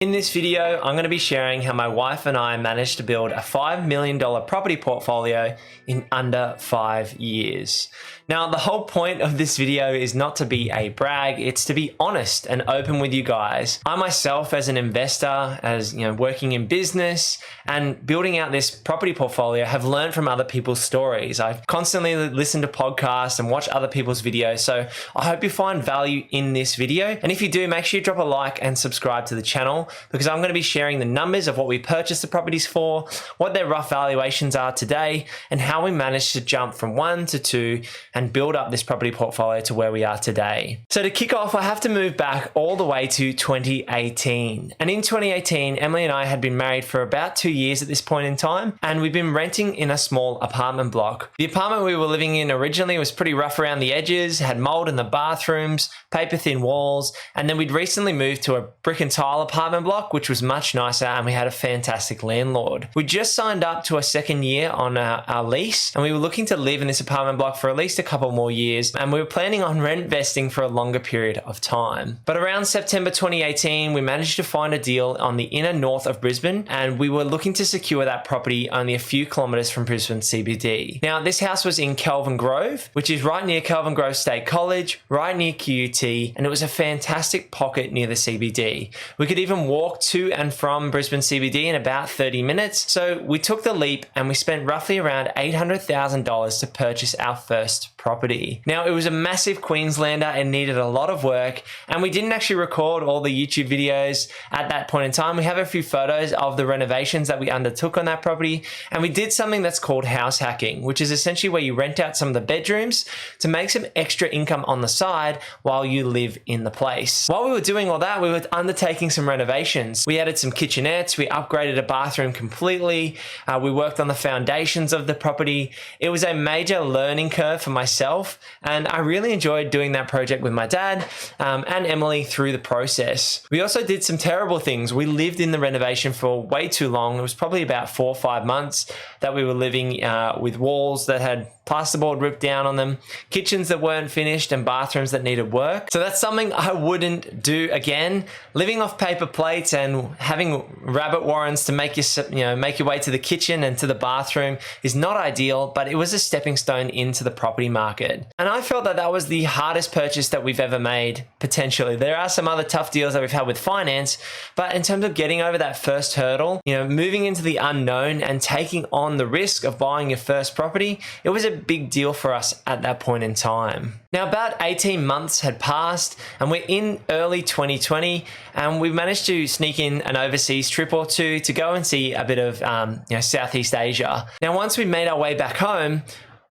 In this video, I'm going to be sharing how my wife and I managed to build a $5 million property portfolio in under 5 years. Now, the whole point of this video is not to be a brag, it's to be honest and open with you guys. I myself, as an investor, working in business and building out this property portfolio, have learned from other people's stories. I constantly listen to podcasts and watch other people's videos, so I hope you find value in this video. And if you do, make sure you drop a like and subscribe to the channel, because I'm going to be sharing the numbers of what we purchased the properties for, what their rough valuations are today, and how we managed to jump from 1 to 2 and build up this property portfolio to where we are today. So to kick off, I have to move back all the way to 2018. And in 2018, Emily and I had been married for about 2 years at this point in time, and we've been renting in a small apartment block. The apartment we were living in originally was pretty rough around the edges, had mold in the bathrooms, paper thin walls, and then we'd recently moved to a brick and tile apartment block, which was much nicer, and we had a fantastic landlord. We just signed up to a second year on our lease, and we were looking to live in this apartment block for at least a couple more years, and we were planning on rent vesting for a longer period of time. But around September 2018, we managed to find a deal on the inner north of Brisbane, and we were looking to secure that property only a few kilometers from Brisbane CBD. Now, this house was in Kelvin Grove, which is right near Kelvin Grove State College, right near QUT, and it was a fantastic pocket near the CBD. We could even walk to and from Brisbane CBD in about 30 minutes. So we took the leap and we spent roughly around $800,000 to purchase our first property. Now, it was a massive Queenslander and needed a lot of work, and we didn't actually record all the YouTube videos at that point in time. We have a few photos of the renovations that we undertook on that property, and we did something that's called house hacking, which is essentially where you rent out some of the bedrooms to make some extra income on the side while you live in the place. While we were doing all that, we were undertaking some renovations. We added some kitchenettes, we upgraded a bathroom completely, we worked on the foundations of the property. It was a major learning curve for myself, and I really enjoyed doing that project with my dad and Emily through the process. We also did some terrible things. We lived in the renovation for way too long. It was probably about 4 or 5 months that we were living with walls that had plasterboard ripped down on them, kitchens that weren't finished, and bathrooms that needed work. So that's something I wouldn't do again. Living off paper plates and having rabbit warrens to make your way to the kitchen and to the bathroom is not ideal, but it was a stepping stone into the property market. And I felt that that was the hardest purchase that we've ever made, potentially. There are some other tough deals that we've had with finance, but in terms of getting over that first hurdle, moving into the unknown and taking on the risk of buying your first property, it was a big deal for us at that point in time. Now, about 18 months had passed, and we're in early 2020, and we managed to sneak in an overseas trip or two to go and see a bit of Southeast Asia. Now, once we made our way back home,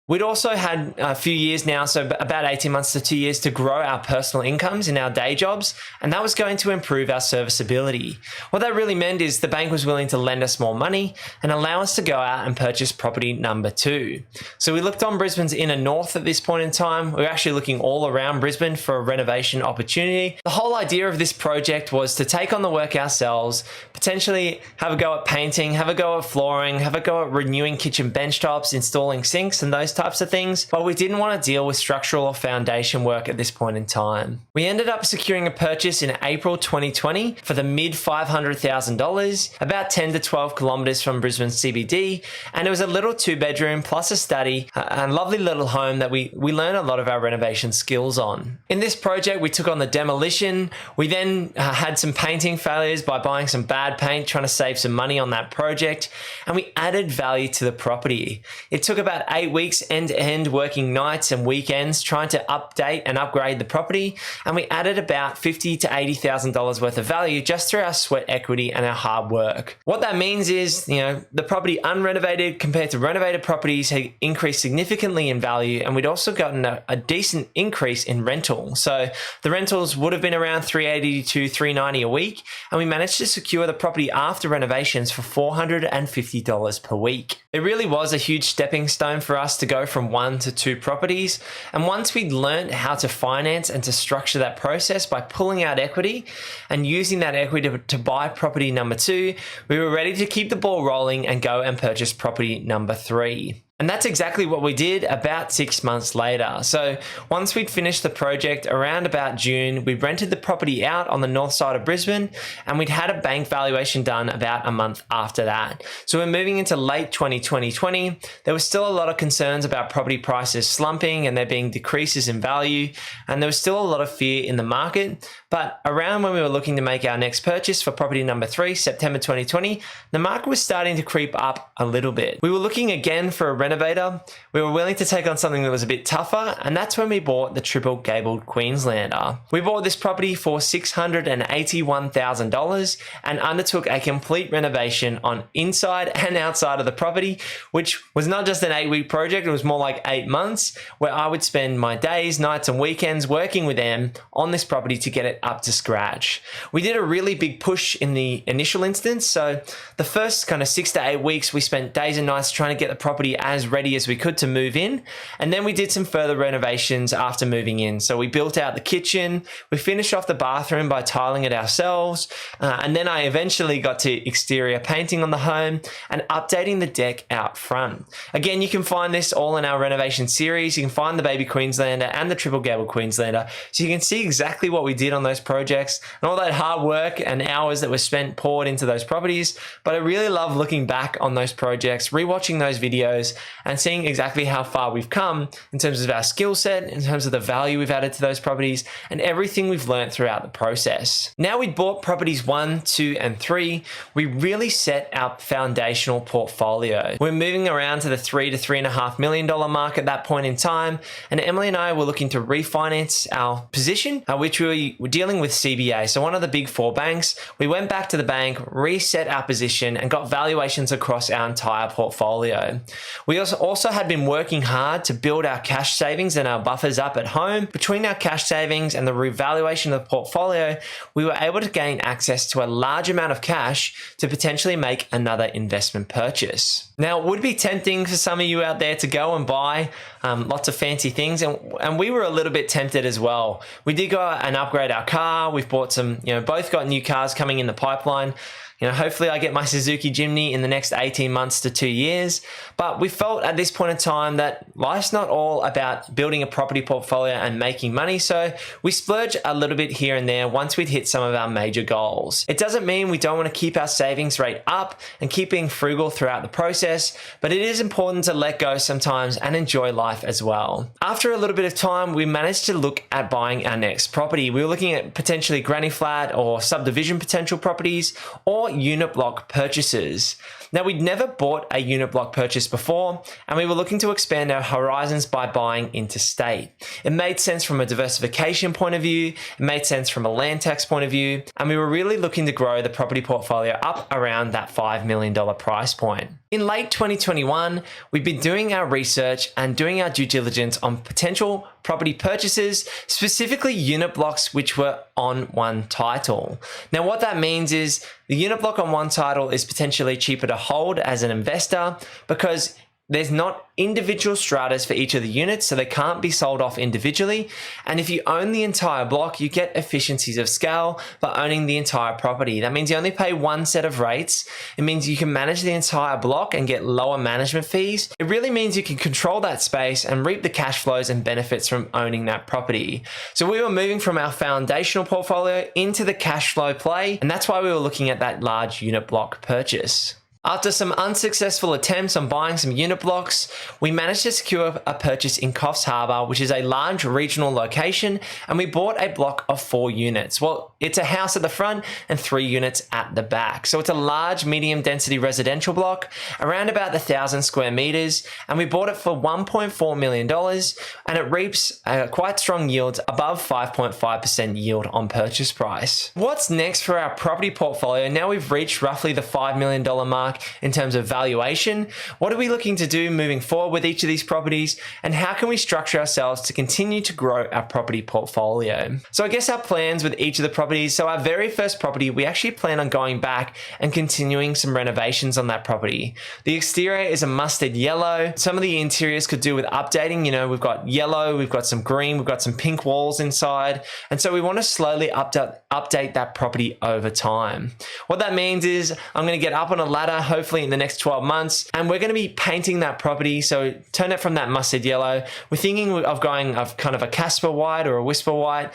we'd also had a few years now, so about 18 months to 2 years, to grow our personal incomes in our day jobs, and that was going to improve our serviceability. What that really meant is the bank was willing to lend us more money and allow us to go out and purchase property number 2. So we looked on Brisbane's inner north at this point in time. We were actually looking all around Brisbane for a renovation opportunity. The whole idea of this project was to take on the work ourselves, potentially have a go at painting, have a go at flooring, have a go at renewing kitchen bench tops, installing sinks and those types of things, but we didn't want to deal with structural or foundation work at this point in time. We ended up securing a purchase in April 2020 for the mid $500,000, about 10 to 12 kilometers from Brisbane CBD, and it was a little 2-bedroom plus a study, a lovely little home that we learned a lot of our renovation skills on. In this project, we took on the demolition. We then had some painting failures by buying some bad paint, trying to save some money on that project, and we added value to the property. It took about 8 weeks end-to-end, working nights and weekends trying to update and upgrade the property, and we added about $50,000 to $80,000 worth of value just through our sweat equity and our hard work. What that means is, the property unrenovated compared to renovated properties had increased significantly in value, and we'd also gotten a decent increase in rental. So the rentals would have been around $380 to $390 a week, and we managed to secure the property after renovations for $450 per week. It really was a huge stepping stone for us to go from 1 to 2 properties. And once we'd learned how to finance and to structure that process by pulling out equity and using that equity to buy property number 2, we were ready to keep the ball rolling and go and purchase property number 3. And that's exactly what we did about 6 months later. So once we'd finished the project around about June, we rented the property out on the north side of Brisbane, and we'd had a bank valuation done about a month after that. So we're moving into late 2020. There was still a lot of concerns about property prices slumping and there being decreases in value, and there was still a lot of fear in the market. But around when we were looking to make our next purchase for property number 3, September 2020, the market was starting to creep up a little bit. We were looking again for a renovator. We were willing to take on something that was a bit tougher, and that's when we bought the triple gabled Queenslander. We bought this property for $681,000 and undertook a complete renovation on inside and outside of the property, which was not just an 8-week project, it was more like 8 months, where I would spend my days, nights, and weekends working with them on this property to get it up to scratch. We did a really big push in the initial instance, so the first kind of 6 to 8 weeks we spent days and nights trying to get the property as ready as we could to move in, and then we did some further renovations after moving in. So we built out the kitchen, we finished off the bathroom by tiling it ourselves, and then I eventually got to exterior painting on the home and updating the deck out front. Again, you can find this all in our renovation series. You can find the baby Queenslander and the triple gable Queenslander, so you can see exactly what we did on those projects and all that hard work and hours that were spent poured into those properties. But I really love looking back on those projects, rewatching those videos and seeing exactly how far we've come in terms of our skill set, in terms of the value we've added to those properties, and everything we've learned throughout the process. Now we'd bought properties 1, 2, and 3, we really set our foundational portfolio. We're moving around to the $3 to $3.5 million mark at that point in time, and Emily and I were looking to refinance our position, which we were dealing with CBA, so one of the big 4 banks. We went back to the bank, reset our position, and got valuations across our entire portfolio. We also had been working hard to build our cash savings and our buffers up at home. Between our cash savings and the revaluation of the portfolio, we were able to gain access to a large amount of cash to potentially make another investment purchase. Now, it would be tempting for some of you out there to go and buy lots of fancy things, and we were a little bit tempted as well. We did go and upgrade our car. We've bought some, both got new cars coming in the pipeline. Hopefully I get my Suzuki Jimny in the next 18 months to 2 years. But we felt at this point in time that life's not all about building a property portfolio and making money. So we splurge a little bit here and there once we'd hit some of our major goals. It doesn't mean we don't want to keep our savings rate up and keep being frugal throughout the process, but it is important to let go sometimes and enjoy life as well. After a little bit of time, we managed to look at buying our next property. We were looking at potentially granny flat or subdivision potential properties, or unit block purchases. Now, we'd never bought a unit block purchase before, and we were looking to expand our horizons by buying interstate. It made sense from a diversification point of view, it made sense from a land tax point of view, and we were really looking to grow the property portfolio up around that $5 million price point. In late 2021, we've been doing our research and doing our due diligence on potential property purchases, specifically unit blocks which were on one title. Now, what that means is the unit block on one title is potentially cheaper to hold as an investor because there's not individual stratas for each of the units, so they can't be sold off individually. And if you own the entire block, you get efficiencies of scale by owning the entire property. That means you only pay one set of rates. It means you can manage the entire block and get lower management fees. It really means you can control that space and reap the cash flows and benefits from owning that property. So we were moving from our foundational portfolio into the cash flow play, and that's why we were looking at that large unit block purchase. After some unsuccessful attempts on buying some unit blocks, we managed to secure a purchase in Coffs Harbour, which is a large regional location, and we bought a block of 4 units. Well, it's a house at the front and 3 units at the back. So it's a large medium density residential block, around about 1,000 square meters, and we bought it for $1.4 million, and it reaps quite strong yields above 5.5% yield on purchase price. What's next for our property portfolio? Now we've reached roughly the $5 million mark in terms of valuation. What are we looking to do moving forward with each of these properties, and how can we structure ourselves to continue to grow our property portfolio? So I guess our plans with each of the properties. So our very first property, we actually plan on going back and continuing some renovations on that property. The exterior is a mustard yellow. Some of the interiors could do with updating. We've got yellow, we've got some green, we've got some pink walls inside. And so we want to slowly update that property over time. What that means is I'm going to get up on a ladder hopefully in the next 12 months. And we're going to be painting that property. So turn it from that mustard yellow. We're thinking of going of kind of a Casper white or a Whisper white.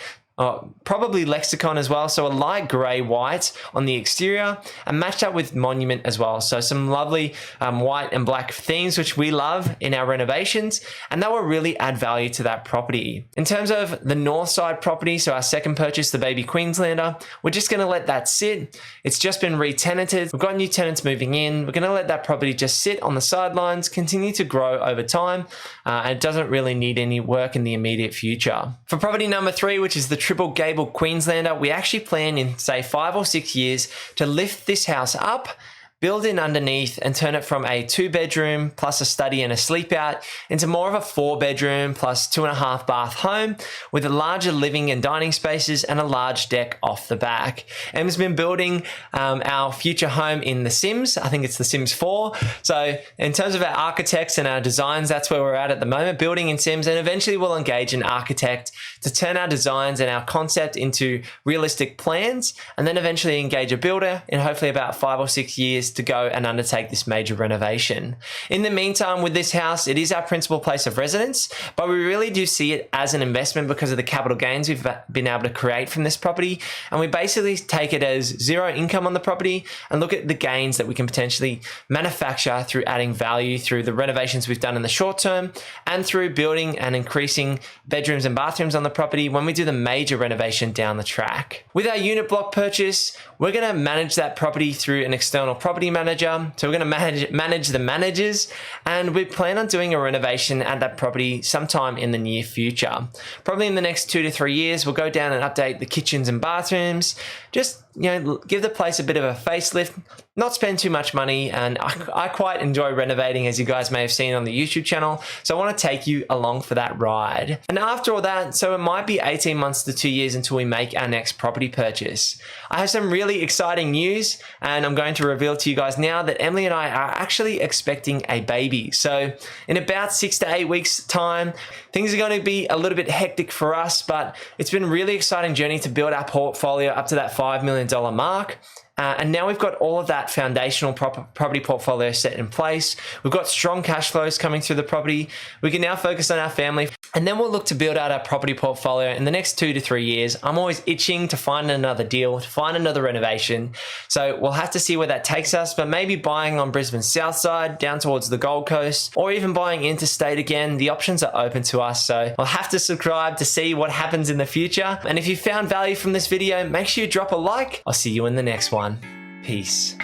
Probably Lexicon as well, so a light grey white on the exterior and matched up with Monument as well. So some lovely white and black themes which we love in our renovations, and that will really add value to that property. In terms of the north side property, so our second purchase, the baby Queenslander, we're just going to let that sit. It's just been re-tenanted. We've got new tenants moving in. We're going to let that property just sit on the sidelines, continue to grow over time, and it doesn't really need any work in the immediate future. For property number 3, which is the triple Gable Queenslander, we actually plan in say 5 or 6 years to lift this house up, build in underneath and turn it from a 2-bedroom plus a study and a sleep out into more of a 4-bedroom plus 2.5 bath home with a larger living and dining spaces and a large deck off the back. Em's been building our future home in The Sims. I think it's The Sims 4. So in terms of our architects and our designs, that's where we're at the moment, building in Sims, and eventually we'll engage an architect to turn our designs and our concept into realistic plans, and then eventually engage a builder in hopefully about 5 or 6 years to go and undertake this major renovation. In the meantime, with this house, it is our principal place of residence, but we really do see it as an investment because of the capital gains we've been able to create from this property. And we basically take it as zero income on the property and look at the gains that we can potentially manufacture through adding value through the renovations we've done in the short term and through building and increasing bedrooms and bathrooms on the property when we do the major renovation down the track. With our unit block purchase, we're going to manage that property through an external property manager. So we're going to manage the managers, and we plan on doing a renovation at that property sometime in the near future. Probably in the next 2 to 3 years, we'll go down and update the kitchens and bathrooms, just give the place a bit of a facelift, not spend too much money. And I quite enjoy renovating, as you guys may have seen on the YouTube channel. So I want to take you along for that ride. And after all that, so it might be 18 months to 2 years until we make our next property purchase. I have some really exciting news, and I'm going to reveal to you guys now that Emily and I are actually expecting a baby. So in about 6 to 8 weeks time, things are going to be a little bit hectic for us, but it's been a really exciting journey to build our portfolio up to that $5 million mark. And now we've got all of that foundational property portfolio set in place. We've got strong cash flows coming through the property. We can now focus on our family, and then we'll look to build out our property portfolio in the next 2 to 3 years. I'm always itching to find another deal, to find another renovation. So we'll have to see where that takes us, but maybe buying on Brisbane's south side down towards the Gold Coast, or even buying interstate again. The options are open to us. So we'll have to subscribe to see what happens in the future. And if you found value from this video, make sure you drop a like. I'll see you in the next one. Peace.